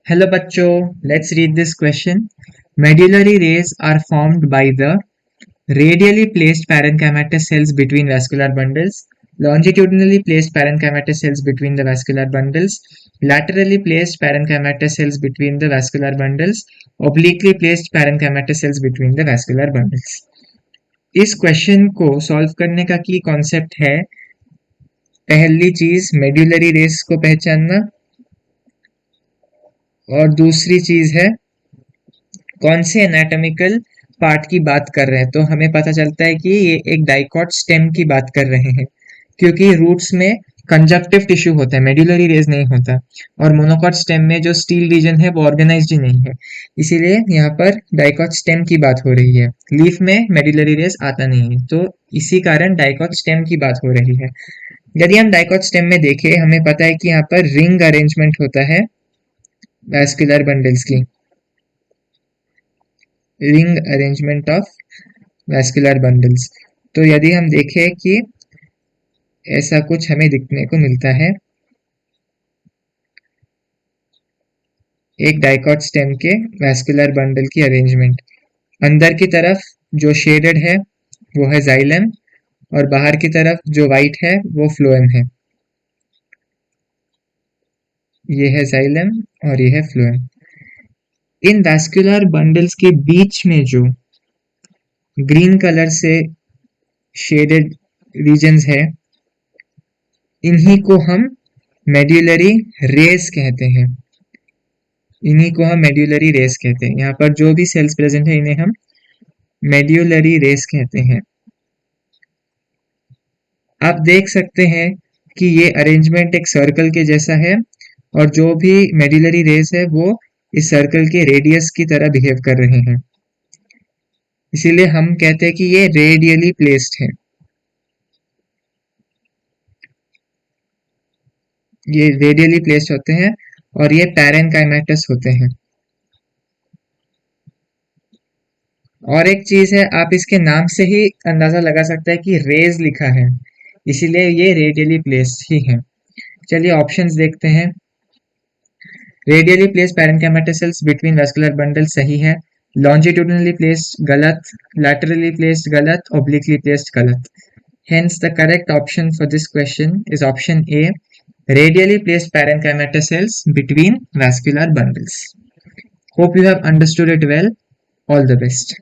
Hello bachcho, let's read this question. Medullary rays are formed by the radially placed parenchymatous cells between vascular bundles, longitudinally placed parenchymatous cells between the vascular bundles, laterally placed parenchymatous cells between the vascular bundles, obliquely placed parenchymatous cells between the vascular bundles. इस question को solve करने का की concept है, पहली चीज medullary race को पहचानना और दूसरी चीज है कौन से एनाटॉमिकल पार्ट की बात कर रहे हैं। तो हमें पता चलता है कि ये एक डाइकॉट स्टेम की बात कर रहे हैं, क्योंकि रूट्स में कंजक्टिव टिश्यू होता है, मेड्यूलरी रेज नहीं होता, और मोनोकॉट स्टेम में जो स्टील रीजन है वो ऑर्गेनाइज्ड ही नहीं है, इसीलिए यहाँ पर डाइकॉट स्टेम की बात हो रही है। लीफ में मेड्यूलरी रेज आता नहीं है, तो इसी कारण डाइकॉट स्टेम की बात हो रही है। यदि हम डाइकॉट स्टेम में देखें, हमें पता है कि यहाँ पर रिंग अरेंजमेंट होता है वैस्कुलर बंडल्स की, ring arrangement of vascular bundles. तो यदि हम देखें कि ऐसा कुछ हमें दिखने को मिलता है, एक डाइकॉट स्टेम के वैस्कुलर बंडल की अरेंजमेंट। अंदर की तरफ जो शेडेड है वो है जाइलम, और बाहर की तरफ जो वाइट है वो फ्लोएम है। ये है जाइलम और ये है फ्लोएम। इन वैस्कुलर बंडल्स के बीच में जो ग्रीन कलर से शेडेड रीजन्स है, इन्हीं को हम मेड्यूलरी रेस कहते हैं। इन्हीं को हम मेड्यूलरी रेस कहते हैं। यहाँ पर जो भी सेल्स प्रेजेंट है इन्हें हम मेड्यूलरी रेस कहते हैं। आप देख सकते हैं कि ये अरेंजमेंट एक सर्कल के जैसा है, और जो भी मेड्यूलरी रेस है वो इस सर्कल के रेडियस की तरह बिहेव कर रहे हैं, इसीलिए हम कहते हैं कि ये रेडियली प्लेस्ड है। ये रेडियली प्लेस्ड होते हैं और ये पैरेनकाइमेटस होते हैं। और एक चीज है, आप इसके नाम से ही अंदाजा लगा सकते हैं कि रेज लिखा है, इसीलिए ये रेडियली प्लेस्ड ही है। चलिए ऑप्शंस देखते हैं। Radially placed parenchymatous cells between vascular bundle सही है, लॉन्जिट्यूडनली प्लेस्ड गलत, लैटरली प्लेस्ड गलत, ओब्लिकली प्लेस्ड गलत। Hence, the correct option for this question is option A, radially placed parenchymatous cells between vascular bundles. Hope you have understood it well. All the best.